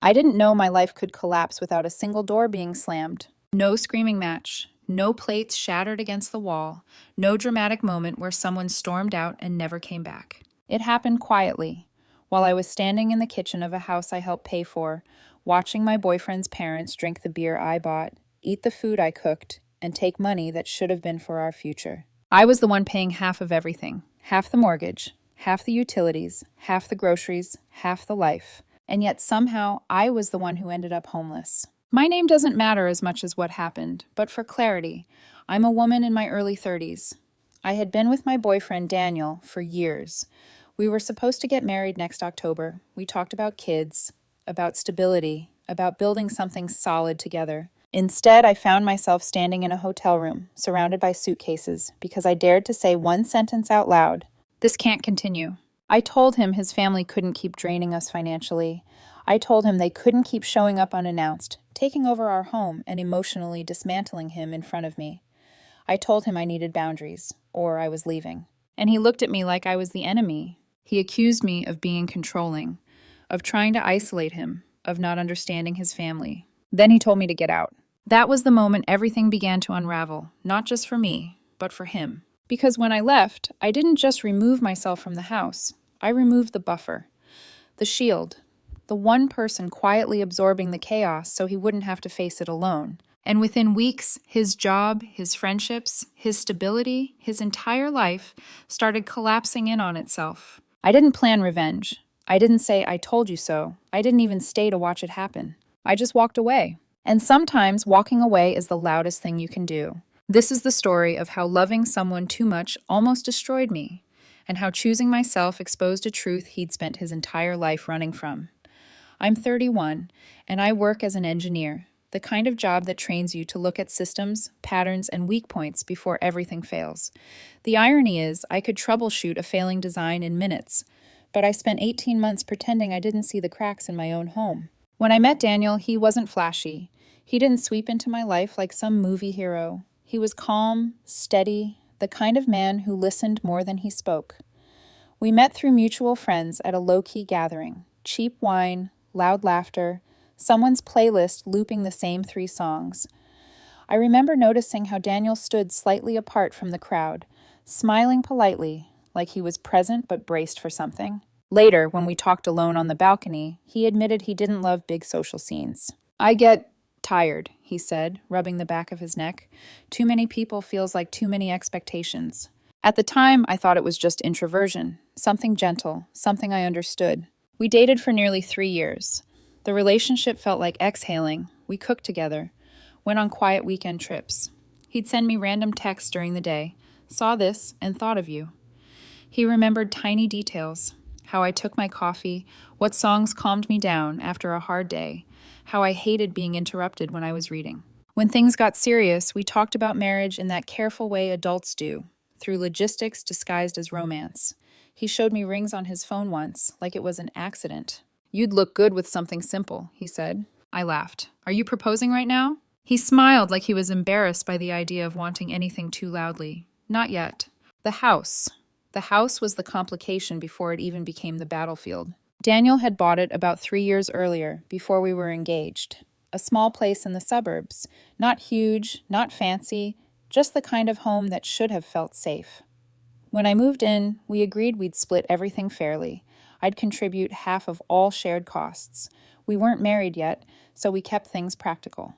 I didn't know my life could collapse without a single door being slammed. No screaming match, no plates shattered against the wall, no dramatic moment where someone stormed out and never came back. It happened quietly, while I was standing in the kitchen of a house I helped pay for, watching my boyfriend's parents drink the beer I bought, eat the food I cooked, and take money that should have been for our future. I was the one paying half of everything, half the mortgage, half the utilities, half the groceries, half the life. And yet somehow I was the one who ended up homeless. My name doesn't matter as much as what happened, but for clarity, I'm a woman in my early 30s. I had been with my boyfriend Daniel for years. We were supposed to get married next October. We talked about kids, about stability, about building something solid together. Instead, I found myself standing in a hotel room, surrounded by suitcases, because I dared to say one sentence out loud. This can't continue. I told him his family couldn't keep draining us financially. I told him they couldn't keep showing up unannounced, taking over our home and emotionally dismantling him in front of me. I told him I needed boundaries, or I was leaving. And he looked at me like I was the enemy. He accused me of being controlling, of trying to isolate him, of not understanding his family. Then he told me to get out. That was the moment everything began to unravel, not just for me, but for him. Because when I left, I didn't just remove myself from the house. I removed the buffer, the shield, the one person quietly absorbing the chaos so he wouldn't have to face it alone. And within weeks, his job, his friendships, his stability, his entire life started collapsing in on itself. I didn't plan revenge. I didn't say, "I told you so." I didn't even stay to watch it happen. I just walked away. And sometimes walking away is the loudest thing you can do. This is the story of how loving someone too much almost destroyed me, and how choosing myself exposed a truth he'd spent his entire life running from. I'm 31, and I work as an engineer, the kind of job that trains you to look at systems, patterns, and weak points before everything fails. The irony is, I could troubleshoot a failing design in minutes, but I spent 18 months pretending I didn't see the cracks in my own home. When I met Daniel, he wasn't flashy. He didn't sweep into my life like some movie hero. He was calm, steady, the kind of man who listened more than he spoke. We met through mutual friends at a low-key gathering. Cheap wine, loud laughter, someone's playlist looping the same 3 songs. I remember noticing how Daniel stood slightly apart from the crowd, smiling politely, like he was present but braced for something. Later, when we talked alone on the balcony, he admitted he didn't love big social scenes. "I get tired," he said, rubbing the back of his neck. "Too many people feels like too many expectations." At the time, I thought it was just introversion, something gentle, something I understood. We dated for nearly 3 years. The relationship felt like exhaling. We cooked together, went on quiet weekend trips. He'd send me random texts during the day, "Saw this and thought of you." He remembered tiny details, how I took my coffee, what songs calmed me down after a hard day, how I hated being interrupted when I was reading. When things got serious, we talked about marriage in that careful way adults do, through logistics disguised as romance. He showed me rings on his phone once, like it was an accident. "You'd look good with something simple," he said. I laughed. "Are you proposing right now?" He smiled like he was embarrassed by the idea of wanting anything too loudly. "Not yet." The house. The house was the complication before it even became the battlefield. Daniel had bought it about 3 years earlier, before we were engaged. A small place in the suburbs. Not huge, not fancy, just the kind of home that should have felt safe. When I moved in, we agreed we'd split everything fairly. I'd contribute half of all shared costs. We weren't married yet, so we kept things practical.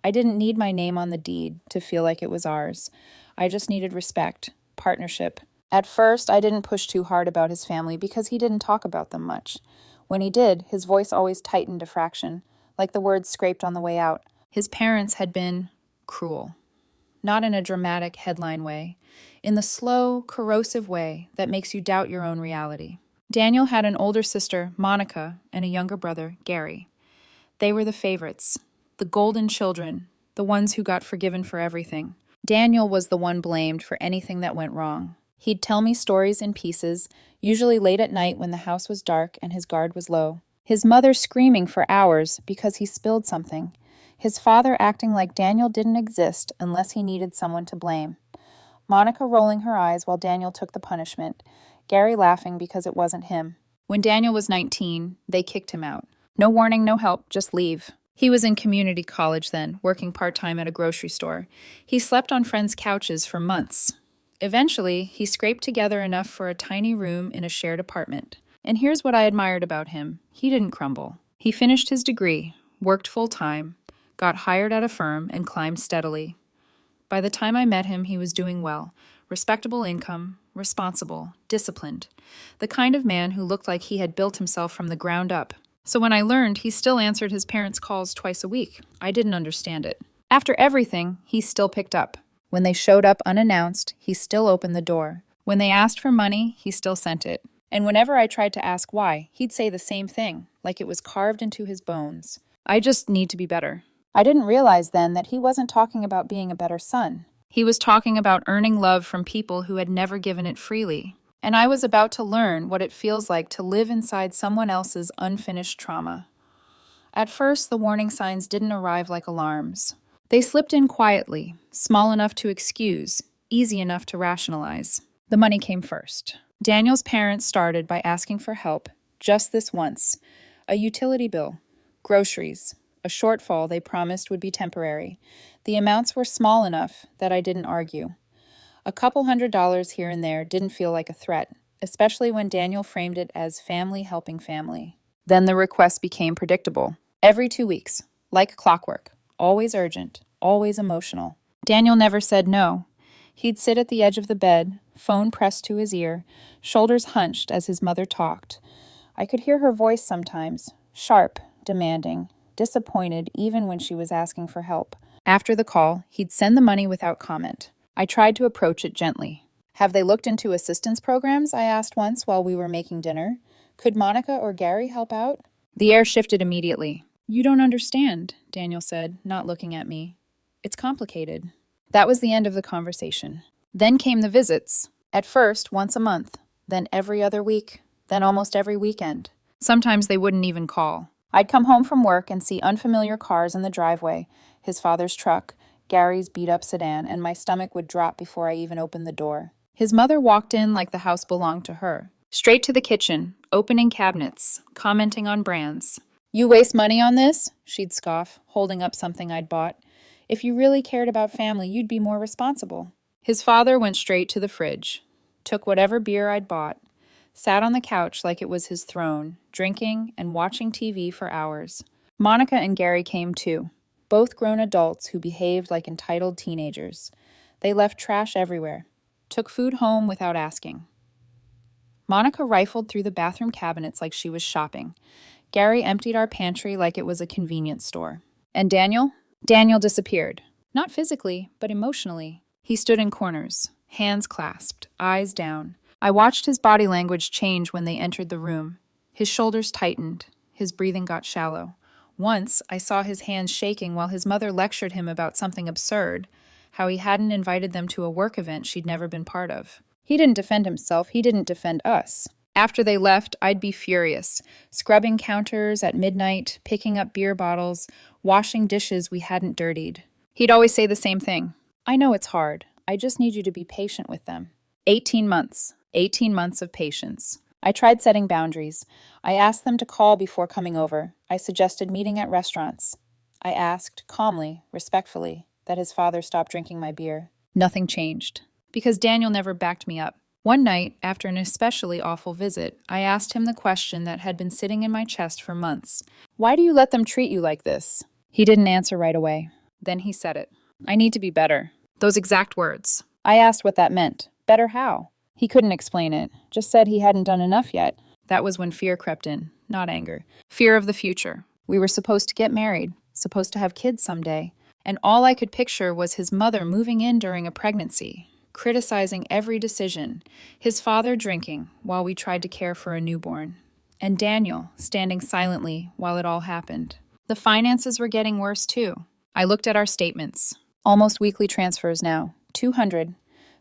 I didn't need my name on the deed to feel like it was ours. I just needed respect, partnership. At first, I didn't push too hard about his family because he didn't talk about them much. When he did, his voice always tightened a fraction, like the words scraped on the way out. His parents had been cruel. Not in a dramatic headline way, in the slow, corrosive way that makes you doubt your own reality. Daniel had an older sister, Monica, and a younger brother, Gary. They were the favorites, the golden children, the ones who got forgiven for everything. Daniel was the one blamed for anything that went wrong. He'd tell me stories in pieces, usually late at night when the house was dark and his guard was low. His mother screaming for hours because he spilled something. His father acting like Daniel didn't exist unless he needed someone to blame. Monica rolling her eyes while Daniel took the punishment. Gary laughing because it wasn't him. When Daniel was 19, they kicked him out. No warning, no help, just leave. He was in community college then, working part-time at a grocery store. He slept on friends' couches for months. Eventually, he scraped together enough for a tiny room in a shared apartment. And here's what I admired about him. He didn't crumble. He finished his degree, worked full-time, got hired at a firm, and climbed steadily. By the time I met him, he was doing well. Respectable income, responsible, disciplined. The kind of man who looked like he had built himself from the ground up. So when I learned he still answered his parents' calls twice a week, I didn't understand it. After everything, he still picked up. When they showed up unannounced, he still opened the door. When they asked for money, he still sent it. And whenever I tried to ask why, he'd say the same thing, like it was carved into his bones. I just need to be better. I didn't realize then that he wasn't talking about being a better son. He was talking about earning love from people who had never given it freely. And I was about to learn what it feels like to live inside someone else's unfinished trauma. At first, the warning signs didn't arrive like alarms. They slipped in quietly, small enough to excuse, easy enough to rationalize. The money came first. Daniel's parents started by asking for help, just this once. A utility bill, groceries, a shortfall they promised would be temporary. The amounts were small enough that I didn't argue. A couple $100s here and there didn't feel like a threat, especially when Daniel framed it as family helping family. Then the request became predictable. Every 2 weeks, like clockwork, always urgent, always emotional. Daniel never said no. He'd sit at the edge of the bed, phone pressed to his ear, shoulders hunched as his mother talked. I could hear her voice sometimes, sharp, demanding, disappointed even when she was asking for help. After the call, he'd send the money without comment. I tried to approach it gently. Have they looked into assistance programs? I asked once while we were making dinner. Could Monica or Gary help out? The air shifted immediately. You don't understand, Daniel said, not looking at me. It's complicated. That was the end of the conversation. Then came the visits. At first, once a month, then every other week, then almost every weekend. Sometimes they wouldn't even call. I'd come home from work and see unfamiliar cars in the driveway, his father's truck, Gary's beat-up sedan, and my stomach would drop before I even opened the door. His mother walked in like the house belonged to her. Straight to the kitchen, opening cabinets, commenting on brands. You waste money on this? She'd scoff, holding up something I'd bought. If you really cared about family, you'd be more responsible. His father went straight to the fridge, took whatever beer I'd bought, sat on the couch like it was his throne, drinking and watching TV for hours. Monica and Gary came too. Both grown adults who behaved like entitled teenagers. They left trash everywhere, took food home without asking. Monica rifled through the bathroom cabinets like she was shopping. Gary emptied our pantry like it was a convenience store. And Daniel? Daniel disappeared. Not physically, but emotionally. He stood in corners, hands clasped, eyes down. I watched his body language change when they entered the room. His shoulders tightened. His breathing got shallow. Once, I saw his hands shaking while his mother lectured him about something absurd, how he hadn't invited them to a work event she'd never been part of. He didn't defend himself, he didn't defend us. After they left, I'd be furious, scrubbing counters at midnight, picking up beer bottles, washing dishes we hadn't dirtied. He'd always say the same thing. I know it's hard. I just need you to be patient with them. 18 months. 18 months of patience. I tried setting boundaries. I asked them to call before coming over. I suggested meeting at restaurants. I asked, calmly, respectfully, that his father stop drinking my beer. Nothing changed, because Daniel never backed me up. One night, after an especially awful visit, I asked him the question that had been sitting in my chest for months. Why do you let them treat you like this? He didn't answer right away. Then he said it. I need to be better. Those exact words. I asked what that meant. Better how? He couldn't explain it, just said he hadn't done enough yet. That was when fear crept in, not anger. Fear of the future. We were supposed to get married, supposed to have kids someday. And all I could picture was his mother moving in during a pregnancy, criticizing every decision, his father drinking while we tried to care for a newborn, and Daniel standing silently while it all happened. The finances were getting worse too. I looked at our statements. Almost weekly transfers now. 200,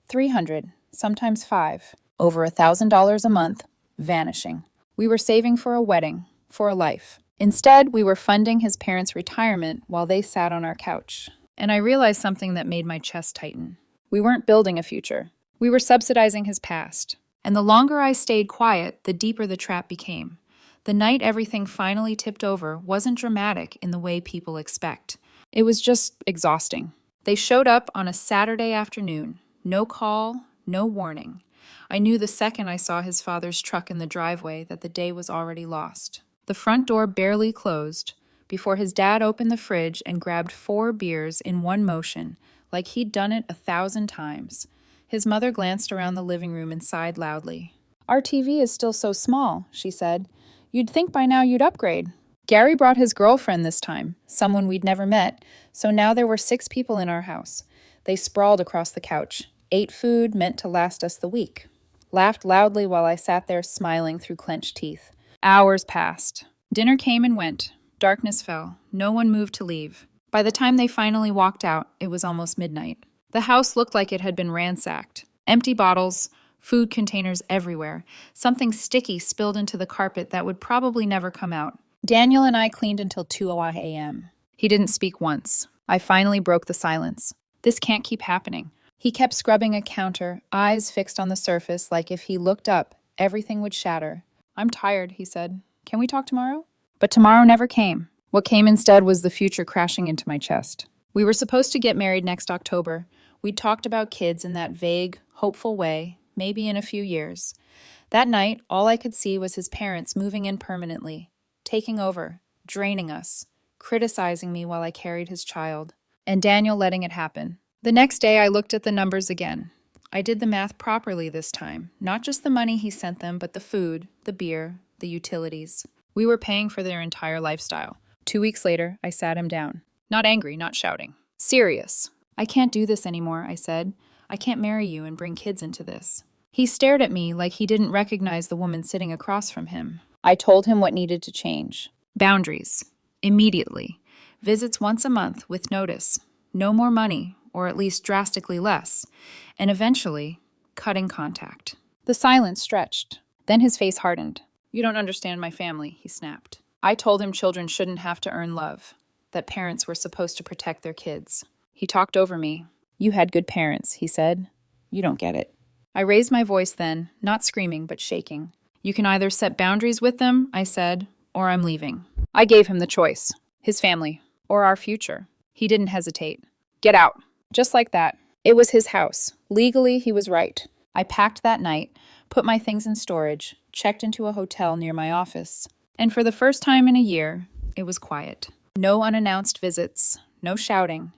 300, sometimes 5. Over $1,000 a month, vanishing. We were saving for a wedding, for a life. Instead, we were funding his parents' retirement while they sat on our couch. And I realized something that made my chest tighten. We weren't building a future. We were subsidizing his past. And the longer I stayed quiet, the deeper the trap became. The night everything finally tipped over wasn't dramatic in the way people expect. It was just exhausting. They showed up on a Saturday afternoon. No call, no warning. I knew the second I saw his father's truck in the driveway that the day was already lost. The front door barely closed before his dad opened the fridge and grabbed 4 beers in one motion, like he'd done it 1,000 times. His mother glanced around the living room and sighed loudly. "Our TV is still so small," she said. "You'd think by now you'd upgrade." Gary brought his girlfriend this time, someone we'd never met, so now there were 6 people in our house. They sprawled across the couch, ate food meant to last us the week, laughed loudly while I sat there smiling through clenched teeth. Hours passed. Dinner came and went. Darkness fell. No one moved to leave. By the time they finally walked out, it was almost midnight. The house looked like it had been ransacked. Empty bottles, food containers everywhere, something sticky spilled into the carpet that would probably never come out. Daniel and I cleaned until 2 a.m. He didn't speak once. I finally broke the silence. This can't keep happening. He kept scrubbing a counter, eyes fixed on the surface, like if he looked up, everything would shatter. "I'm tired," he said. "Can we talk tomorrow?" But tomorrow never came. What came instead was the future crashing into my chest. We were supposed to get married next October. We'd talked about kids in that vague, hopeful way, maybe in a few years. That night, all I could see was his parents moving in permanently, taking over, draining us, criticizing me while I carried his child, and Daniel letting it happen. The next day, I looked at the numbers again. I did the math properly this time, not just the money he sent them, but the food, the beer, the utilities. We were paying for their entire lifestyle. 2 weeks later, I sat him down. Not angry, not shouting. Serious. "I can't do this anymore," I said. "I can't marry you and bring kids into this." He stared at me like he didn't recognize the woman sitting across from him. I told him what needed to change. Boundaries. Immediately. Visits once a month with notice. No more money, or at least drastically less. And eventually, cutting contact. The silence stretched. Then his face hardened. "You don't understand my family," he snapped. I told him children shouldn't have to earn love, that parents were supposed to protect their kids. He talked over me. "You had good parents," he said. "You don't get it." I raised my voice then, not screaming, but shaking. "You can either set boundaries with them," I said, "or I'm leaving." I gave him the choice. His family, or our future. He didn't hesitate. "Get out." Just like that. It was his house. Legally, he was right. I packed that night, put my things in storage, checked into a hotel near my office. And for the first time in a year, it was quiet. No unannounced visits, no shouting,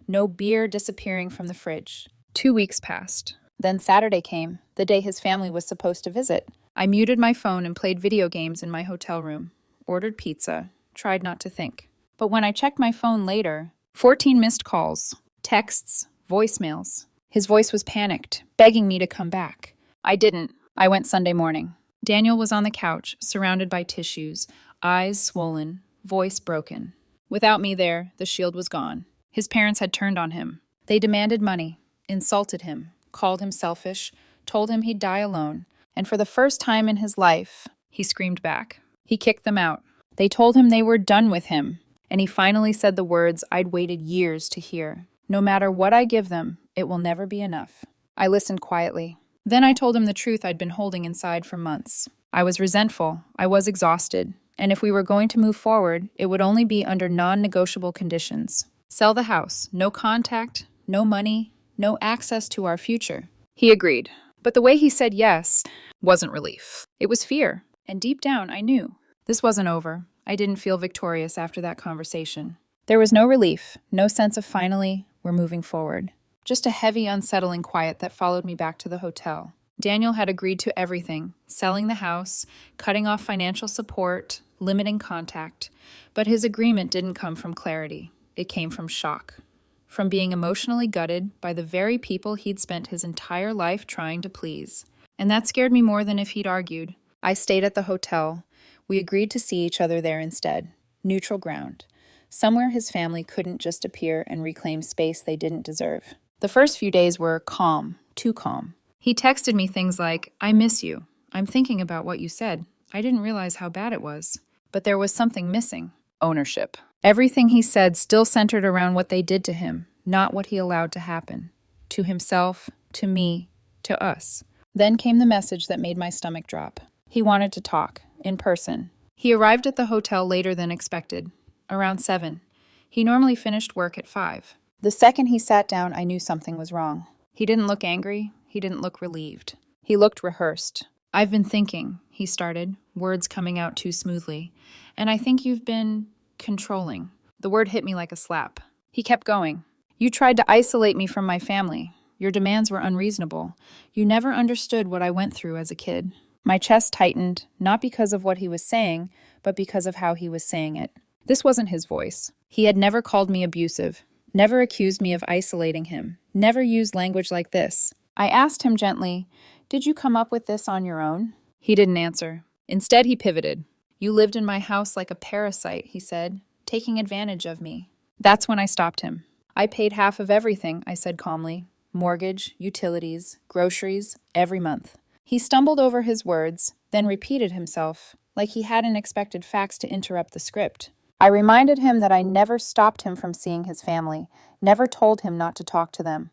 no beer disappearing from the fridge. 2 weeks passed. Then Saturday came, the day his family was supposed to visit. I muted my phone and played video games in my hotel room, ordered pizza, tried not to think. But when I checked my phone later, 14 missed calls, texts, voicemails. His voice was panicked, begging me to come back. I didn't. I went Sunday morning. Daniel was on the couch, surrounded by tissues, eyes swollen, voice broken. Without me there, the shield was gone. His parents had turned on him. They demanded money, insulted him, called him selfish, told him he'd die alone. And for the first time in his life, he screamed back. He kicked them out. They told him they were done with him. And he finally said the words I'd waited years to hear. "No matter what I give them, it will never be enough." I listened quietly. Then I told him the truth I'd been holding inside for months. I was resentful. I was exhausted. And if we were going to move forward, it would only be under non-negotiable conditions. Sell the house. No contact, no money, no access to our future. He agreed. But the way he said yes wasn't relief. It was fear. And deep down, I knew. This wasn't over. I didn't feel victorious after that conversation. There was no relief, no sense of finally, we're moving forward. Just a heavy, unsettling quiet that followed me back to the hotel. Daniel had agreed to everything, selling the house, cutting off financial support, limiting contact. But his agreement didn't come from clarity. It came from shock. From being emotionally gutted by the very people he'd spent his entire life trying to please. And that scared me more than if he'd argued. I stayed at the hotel. We agreed to see each other there instead. Neutral ground. Somewhere his family couldn't just appear and reclaim space they didn't deserve. The first few days were calm, too calm. He texted me things like, "I miss you. I'm thinking about what you said. I didn't realize how bad it was." But there was something missing. Ownership. Everything he said still centered around what they did to him, not what he allowed to happen. To himself, to me, to us. Then came the message that made my stomach drop. He wanted to talk, in person. He arrived at the hotel later than expected, around 7. He normally finished work at 5. The second he sat down, I knew something was wrong. He didn't look angry. He didn't look relieved. He looked rehearsed. "I've been thinking," he started, words coming out too smoothly, "and I think you've been controlling." The word hit me like a slap. He kept going. "You tried to isolate me from my family. Your demands were unreasonable. You never understood what I went through as a kid." My chest tightened, not because of what he was saying, but because of how he was saying it. This wasn't his voice. He had never called me abusive, never accused me of isolating him, never used language like this. I asked him gently, "Did you come up with this on your own?" He didn't answer. Instead, he pivoted. "You lived in my house like a parasite," he said, "taking advantage of me." That's when I stopped him. "I paid half of everything," I said calmly. "Mortgage, utilities, groceries, every month." He stumbled over his words, then repeated himself, like he hadn't expected facts to interrupt the script. I reminded him that I never stopped him from seeing his family, never told him not to talk to them.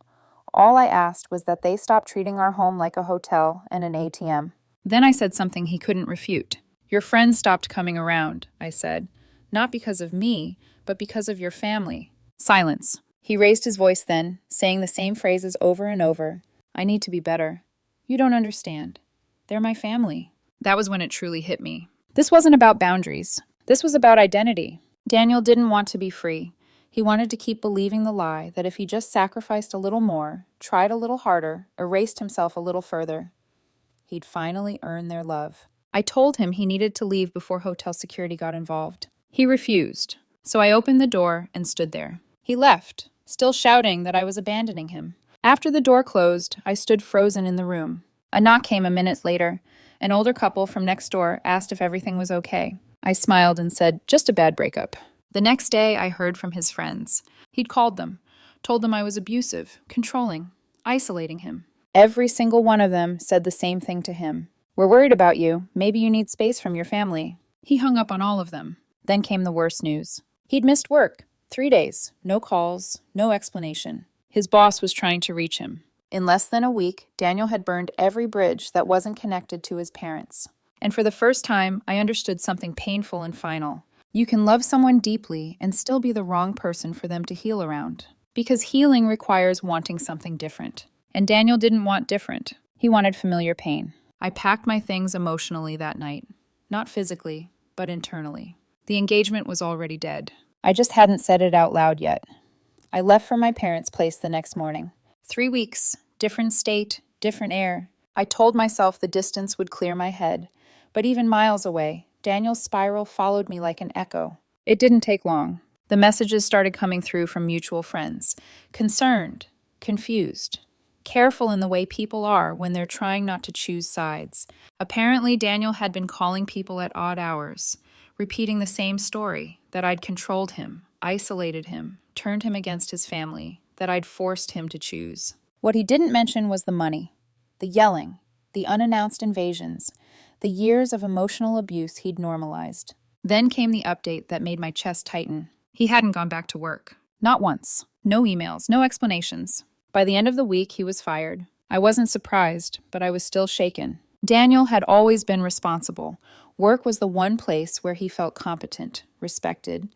All I asked was that they stop treating our home like a hotel and an ATM. Then I said something he couldn't refute. "Your friends stopped coming around," I said. "Not because of me, but because of your family." Silence. He raised his voice then, saying the same phrases over and over. "I need to be better. You don't understand. They're my family." That was when it truly hit me. This wasn't about boundaries. This was about identity. Daniel didn't want to be free. He wanted to keep believing the lie that if he just sacrificed a little more, tried a little harder, erased himself a little further, he'd finally earn their love. I told him he needed to leave before hotel security got involved. He refused, so I opened the door and stood there. He left, still shouting that I was abandoning him. After the door closed, I stood frozen in the room. A knock came a minute later. An older couple from next door asked if everything was okay. I smiled and said, "Just a bad breakup." The next day, I heard from his friends. He'd called them, told them I was abusive, controlling, isolating him. Every single one of them said the same thing to him. "We're worried about you. Maybe you need space from your family." He hung up on all of them. Then came the worst news. He'd missed work. 3 days. No calls, no explanation. His boss was trying to reach him. In less than a week, Daniel had burned every bridge that wasn't connected to his parents. And for the first time, I understood something painful and final. You can love someone deeply and still be the wrong person for them to heal around. Because healing requires wanting something different. And Daniel didn't want different. He wanted familiar pain. I packed my things emotionally that night. Not physically, but internally. The engagement was already dead. I just hadn't said it out loud yet. I left for my parents' place the next morning. 3 weeks, different state, different air. I told myself the distance would clear my head. But even miles away, Daniel's spiral followed me like an echo. It didn't take long. The messages started coming through from mutual friends. Concerned, confused, careful in the way people are when they're trying not to choose sides. Apparently, Daniel had been calling people at odd hours, repeating the same story, that I'd controlled him, isolated him, turned him against his family, that I'd forced him to choose. What he didn't mention was the money, the yelling, the unannounced invasions, the years of emotional abuse he'd normalized. Then came the update that made my chest tighten. He hadn't gone back to work. Not once. No emails, no explanations. By the end of the week, he was fired. I wasn't surprised, but I was still shaken. Daniel had always been responsible. Work was the one place where he felt competent, respected.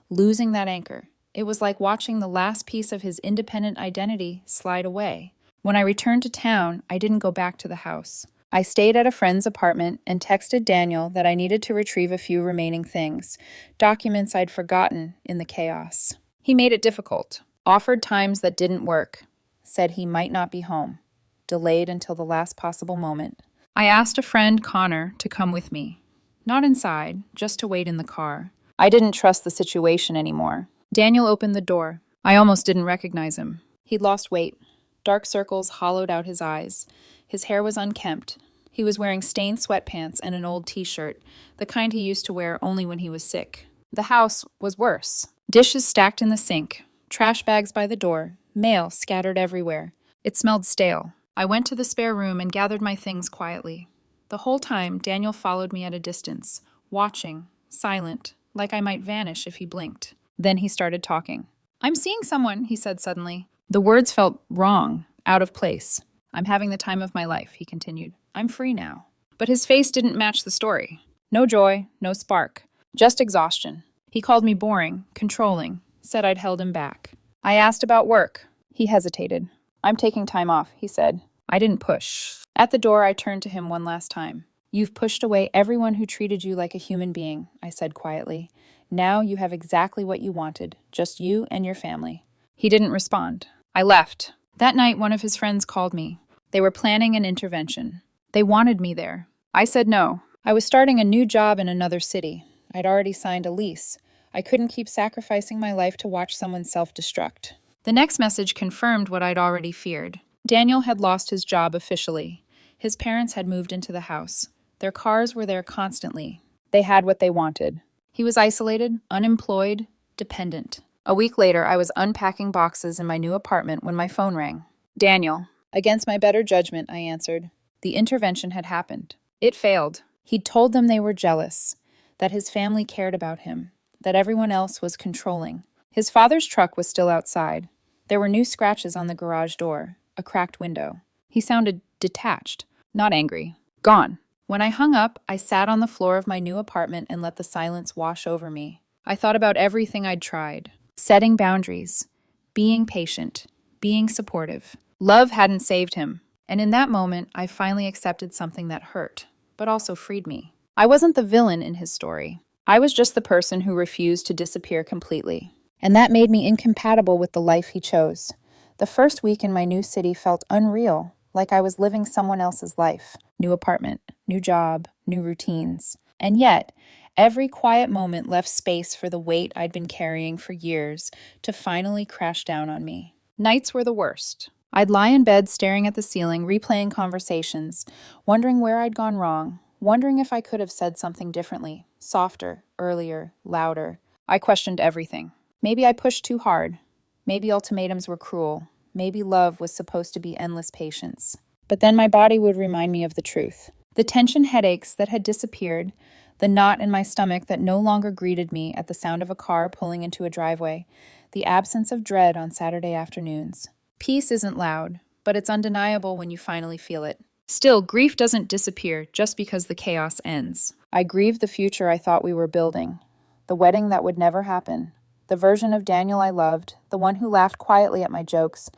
Losing that anchor, it was like watching the last piece of his independent identity slide away. When I returned to town, I didn't go back to the house. I stayed at a friend's apartment and texted Daniel that I needed to retrieve a few remaining things, documents I'd forgotten in the chaos. He made it difficult, offered times that didn't work, said he might not be home, delayed until the last possible moment. I asked a friend, Connor, to come with me. Not inside, just to wait in the car. I didn't trust the situation anymore. Daniel opened the door. I almost didn't recognize him. He'd lost weight. Dark circles hollowed out his eyes. His hair was unkempt. He was wearing stained sweatpants and an old t-shirt, the kind he used to wear only when he was sick. The house was worse. Dishes stacked in the sink, trash bags by the door, mail scattered everywhere. It smelled stale. I went to the spare room and gathered my things quietly. The whole time, Daniel followed me at a distance, watching, silent, like I might vanish if he blinked. Then he started talking. "I'm seeing someone," he said suddenly. The words felt wrong, out of place. "I'm having the time of my life," he continued. "I'm free now." But his face didn't match the story. No joy, no spark, just exhaustion. He called me boring, controlling, said I'd held him back. I asked about work. He hesitated. I'm taking time off, he said. I didn't push. At the door, I turned to him one last time. You've pushed away everyone who treated you like a human being, I said quietly. Now you have exactly what you wanted, just you and your family. He didn't respond. I left. That night, one of his friends called me. They were planning an intervention. They wanted me there. I said no. I was starting a new job in another city. I'd already signed a lease. I couldn't keep sacrificing my life to watch someone self-destruct. The next message confirmed what I'd already feared. Daniel had lost his job officially. His parents had moved into the house. Their cars were there constantly. They had what they wanted. He was isolated, unemployed, dependent. A week later, I was unpacking boxes in my new apartment when my phone rang. Daniel. Against my better judgment, I answered. The intervention had happened. It failed. He'd told them they were jealous, that his family cared about him, that everyone else was controlling. His father's truck was still outside. There were new scratches on the garage door, a cracked window. He sounded detached, not angry. Gone. When I hung up, I sat on the floor of my new apartment and let the silence wash over me. I thought about everything I'd tried. Setting boundaries, being patient, being supportive. Love hadn't saved him, and in that moment, I finally accepted something that hurt, but also freed me. I wasn't the villain in his story. I was just the person who refused to disappear completely. And that made me incompatible with the life he chose. The first week in my new city felt unreal, like I was living someone else's life. New apartment, new job, new routines. And yet, every quiet moment left space for the weight I'd been carrying for years to finally crash down on me. Nights were the worst. I'd lie in bed staring at the ceiling, replaying conversations, wondering where I'd gone wrong, wondering if I could have said something differently, softer, earlier, louder. I questioned everything. Maybe I pushed too hard. Maybe ultimatums were cruel. Maybe love was supposed to be endless patience. But then my body would remind me of the truth. The tension headaches that had disappeared, the knot in my stomach that no longer greeted me at the sound of a car pulling into a driveway, the absence of dread on Saturday afternoons. Peace isn't loud, but it's undeniable when you finally feel it. Still, grief doesn't disappear just because the chaos ends. I grieve the future I thought we were building, the wedding that would never happen, the version of Daniel I loved, the one who laughed quietly at my jokes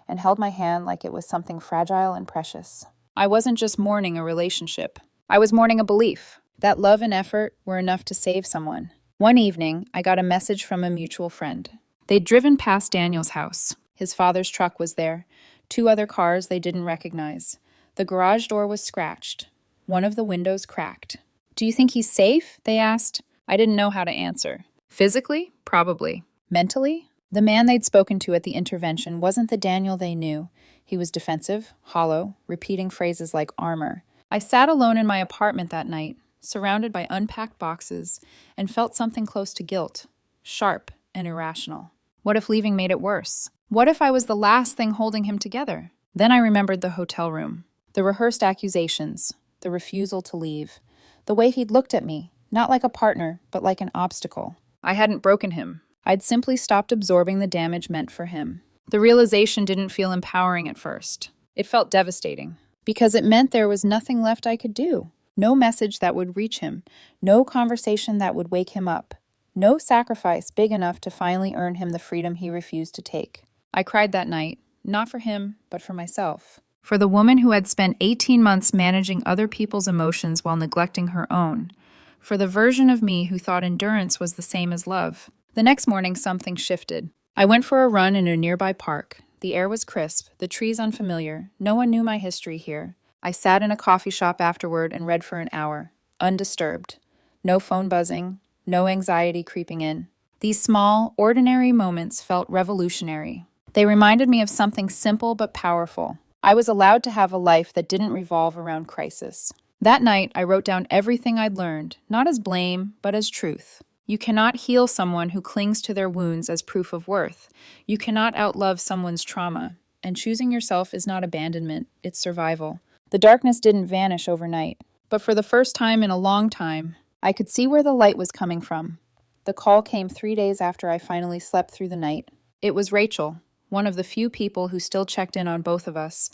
and held my hand like it was something fragile and precious. I wasn't just mourning a relationship. I was mourning a belief that love and effort were enough to save someone. One evening, I got a message from a mutual friend. They'd driven past Daniel's house. His father's truck was there, 2 other cars they didn't recognize. The garage door was scratched. One of the windows cracked. "Do you think he's safe?" they asked. I didn't know how to answer. Physically? Probably. Mentally? The man they'd spoken to at the intervention wasn't the Daniel they knew. He was defensive, hollow, repeating phrases like armor. I sat alone in my apartment that night, surrounded by unpacked boxes, and felt something close to guilt, sharp and irrational. What if leaving made it worse? What if I was the last thing holding him together? Then I remembered the hotel room, the rehearsed accusations, the refusal to leave, the way he'd looked at me, not like a partner, but like an obstacle. I hadn't broken him. I'd simply stopped absorbing the damage meant for him. The realization didn't feel empowering at first. It felt devastating, because it meant there was nothing left I could do. No message that would reach him, no conversation that would wake him up, no sacrifice big enough to finally earn him the freedom he refused to take. I cried that night, not for him, but for myself. For the woman who had spent 18 months managing other people's emotions while neglecting her own. For the version of me who thought endurance was the same as love. The next morning, something shifted. I went for a run in a nearby park. The air was crisp, the trees unfamiliar. No one knew my history here. I sat in a coffee shop afterward and read for an hour, undisturbed. No phone buzzing, no anxiety creeping in. These small, ordinary moments felt revolutionary. They reminded me of something simple but powerful. I was allowed to have a life that didn't revolve around crisis. That night, I wrote down everything I'd learned, not as blame, but as truth. You cannot heal someone who clings to their wounds as proof of worth. You cannot outlove someone's trauma. And choosing yourself is not abandonment, it's survival. The darkness didn't vanish overnight, but for the first time in a long time, I could see where the light was coming from. The call came 3 days after I finally slept through the night. It was Rachel, one of the few people who still checked in on both of us.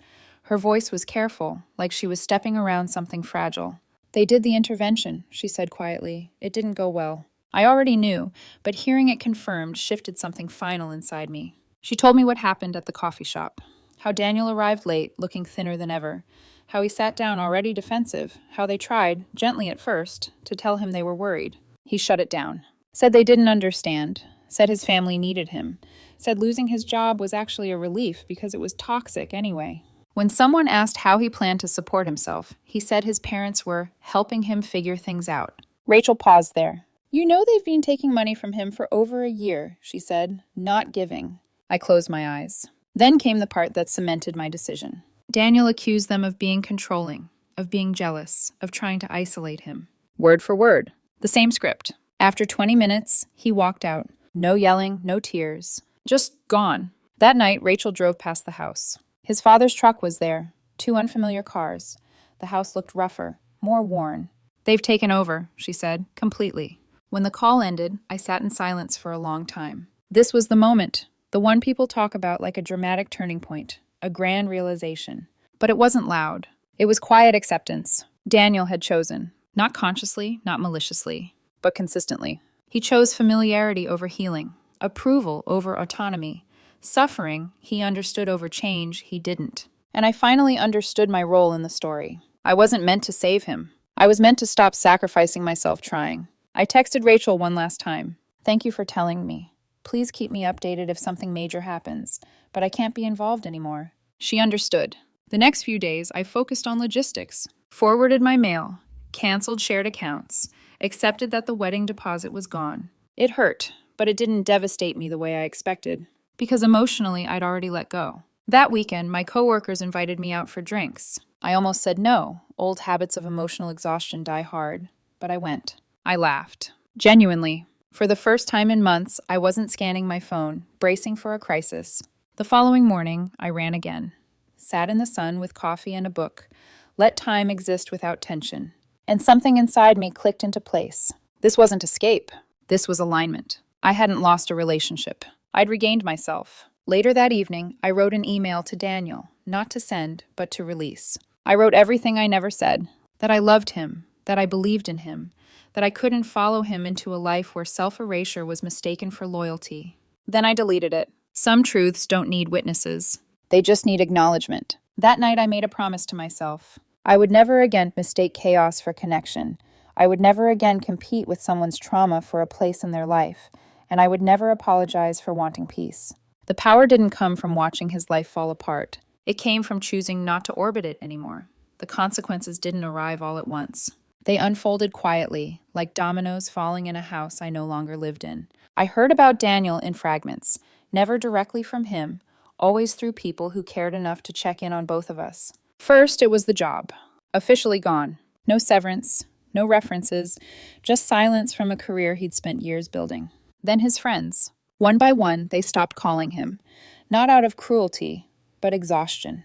Her voice was careful, like she was stepping around something fragile. They did the intervention, she said quietly. It didn't go well. I already knew, but hearing it confirmed shifted something final inside me. She told me what happened at the coffee shop. How Daniel arrived late, looking thinner than ever. How he sat down already defensive. How they tried, gently at first, to tell him they were worried. He shut it down. Said they didn't understand. Said his family needed him. Said losing his job was actually a relief because it was toxic anyway. When someone asked how he planned to support himself, he said his parents were helping him figure things out. Rachel paused there. You know they've been taking money from him for over a year, she said, not giving. I closed my eyes. Then came the part that cemented my decision. Daniel accused them of being controlling, of being jealous, of trying to isolate him. Word for word. The same script. After 20 minutes, he walked out. No yelling, no tears. Just gone. That night, Rachel drove past the house. His father's truck was there. 2 unfamiliar cars. The house looked rougher, more worn. They've taken over, she said, completely. When the call ended, I sat in silence for a long time. This was the moment, the one people talk about like a dramatic turning point, a grand realization. But it wasn't loud. It was quiet acceptance. Daniel had chosen, not consciously, not maliciously, but consistently. He chose familiarity over healing, approval over autonomy. Suffering, he understood over change, he didn't. And I finally understood my role in the story. I wasn't meant to save him. I was meant to stop sacrificing myself trying. I texted Rachel one last time. Thank you for telling me. Please keep me updated if something major happens, but I can't be involved anymore. She understood. The next few days, I focused on logistics, forwarded my mail, canceled shared accounts, accepted that the wedding deposit was gone. It hurt, but it didn't devastate me the way I expected. Because emotionally, I'd already let go. That weekend, my coworkers invited me out for drinks. I almost said no. Old habits of emotional exhaustion die hard. But I went. I laughed. Genuinely. For the first time in months, I wasn't scanning my phone, bracing for a crisis. The following morning, I ran again. Sat in the sun with coffee and a book. Let time exist without tension. And something inside me clicked into place. This wasn't escape. This was alignment. I hadn't lost a relationship. I'd regained myself. Later that evening, I wrote an email to Daniel, not to send, but to release. I wrote everything I never said, that I loved him, that I believed in him, that I couldn't follow him into a life where self-erasure was mistaken for loyalty. Then I deleted it. Some truths don't need witnesses. They just need acknowledgement. That night I made a promise to myself. I would never again mistake chaos for connection. I would never again compete with someone's trauma for a place in their life. And I would never apologize for wanting peace. The power didn't come from watching his life fall apart. It came from choosing not to orbit it anymore. The consequences didn't arrive all at once. They unfolded quietly, like dominoes falling in a house I no longer lived in. I heard about Daniel in fragments, never directly from him, always through people who cared enough to check in on both of us. First, it was the job. Officially gone. No severance, no references, just silence from a career he'd spent years building. Then his friends. One by one, they stopped calling him, not out of cruelty, but exhaustion.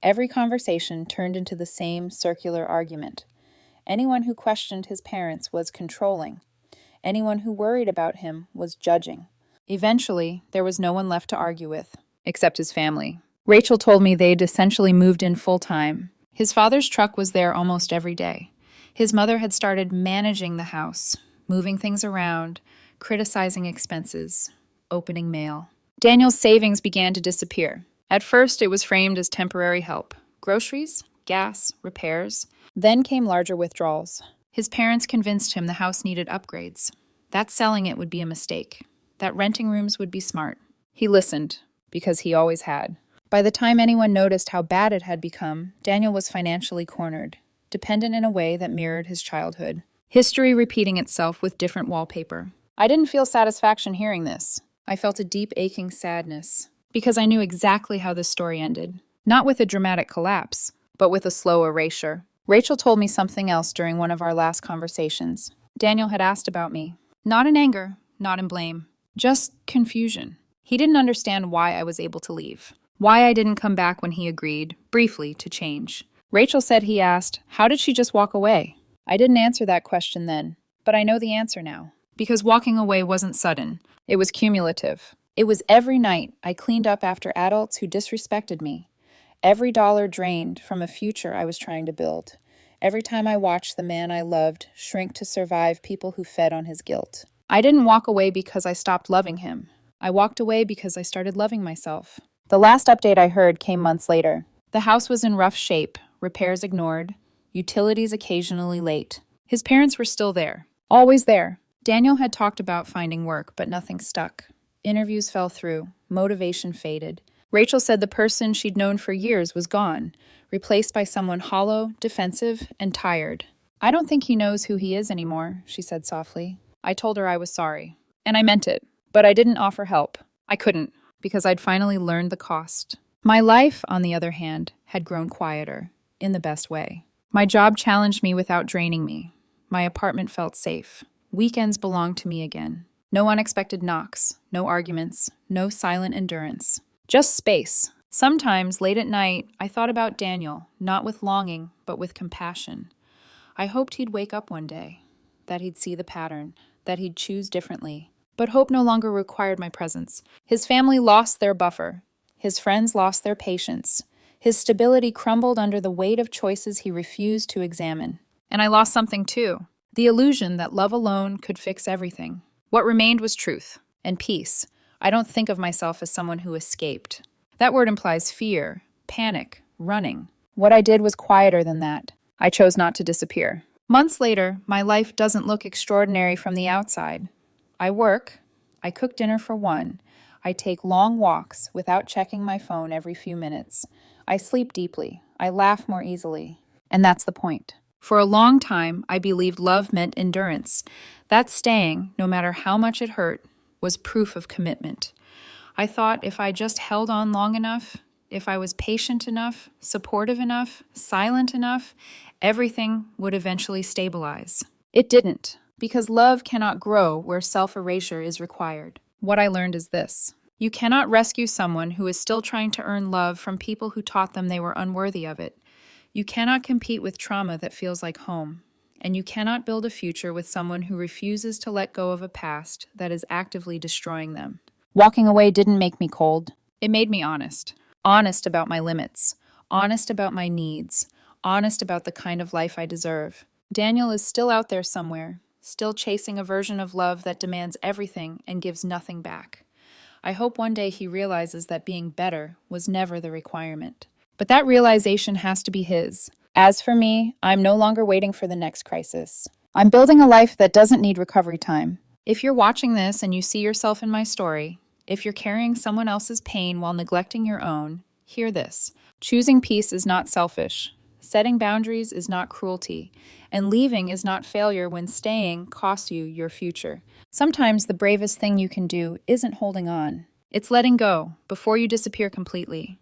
Every conversation turned into the same circular argument. Anyone who questioned his parents was controlling. Anyone who worried about him was judging. Eventually, there was no one left to argue with, except his family. Rachel told me they'd essentially moved in full-time. His father's truck was there almost every day. His mother had started managing the house, moving things around, criticizing expenses, opening mail. Daniel's savings began to disappear. At first, it was framed as temporary help. Groceries, gas, repairs. Then came larger withdrawals. His parents convinced him the house needed upgrades. That selling it would be a mistake. That renting rooms would be smart. He listened, because he always had. By the time anyone noticed how bad it had become, Daniel was financially cornered, dependent in a way that mirrored his childhood. History repeating itself with different wallpaper. I didn't feel satisfaction hearing this. I felt a deep aching sadness, because I knew exactly how this story ended. Not with a dramatic collapse, but with a slow erasure. Rachel told me something else during one of our last conversations. Daniel had asked about me. Not in anger, not in blame. Just confusion. He didn't understand why I was able to leave. Why I didn't come back when he agreed, briefly, to change. Rachel said he asked, how did she just walk away? I didn't answer that question then, but I know the answer now. Because walking away wasn't sudden. It was cumulative. It was every night I cleaned up after adults who disrespected me. Every dollar drained from a future I was trying to build. every time I watched the man I loved shrink to survive people who fed on his guilt. I didn't walk away because I stopped loving him. I walked away because I started loving myself. The last update I heard came months later. The house was in rough shape, repairs ignored, utilities occasionally late. His parents were still there, always there. Daniel had talked about finding work, but nothing stuck. Interviews fell through, motivation faded. Rachel said the person she'd known for years was gone, replaced by someone hollow, defensive, and tired. I don't think he knows who he is anymore, she said softly. I told her I was sorry. And I meant it. But I didn't offer help. I couldn't, because I'd finally learned the cost. My life, on the other hand, had grown quieter, in the best way. My job challenged me without draining me. My apartment felt safe. Weekends belonged to me again. No unexpected knocks, no arguments, no silent endurance. Just space. Sometimes, late at night, I thought about Daniel, not with longing, but with compassion. I hoped he'd wake up one day, that he'd see the pattern, that he'd choose differently. But hope no longer required my presence. His family lost their buffer. His friends lost their patience. His stability crumbled under the weight of choices he refused to examine. And I lost something too. The illusion that love alone could fix everything. What remained was truth and peace. I don't think of myself as someone who escaped. That word implies fear, panic, running. What I did was quieter than that. I chose not to disappear. Months later, my life doesn't look extraordinary from the outside. I work. I cook dinner for one. I take long walks without checking my phone every few minutes. I sleep deeply. I laugh more easily. And that's the point. For a long time, I believed love meant endurance. That staying, no matter how much it hurt, was proof of commitment. I thought if I just held on long enough, if I was patient enough, supportive enough, silent enough, everything would eventually stabilize. It didn't, because love cannot grow where self-erasure is required. What I learned is this. You cannot rescue someone who is still trying to earn love from people who taught them they were unworthy of it. You cannot compete with trauma that feels like home. And you cannot build a future with someone who refuses to let go of a past that is actively destroying them. Walking away didn't make me cold. It made me honest. Honest about my limits. Honest about my needs. Honest about the kind of life I deserve. Daniel is still out there somewhere, still chasing a version of love that demands everything and gives nothing back. I hope one day he realizes that being better was never the requirement. But that realization has to be his. As for me, I'm no longer waiting for the next crisis. I'm building a life that doesn't need recovery time. If you're watching this and you see yourself in my story, if you're carrying someone else's pain while neglecting your own, hear this. Choosing peace is not selfish. Setting boundaries is not cruelty. And leaving is not failure when staying costs you your future. Sometimes the bravest thing you can do isn't holding on. It's letting go before you disappear completely.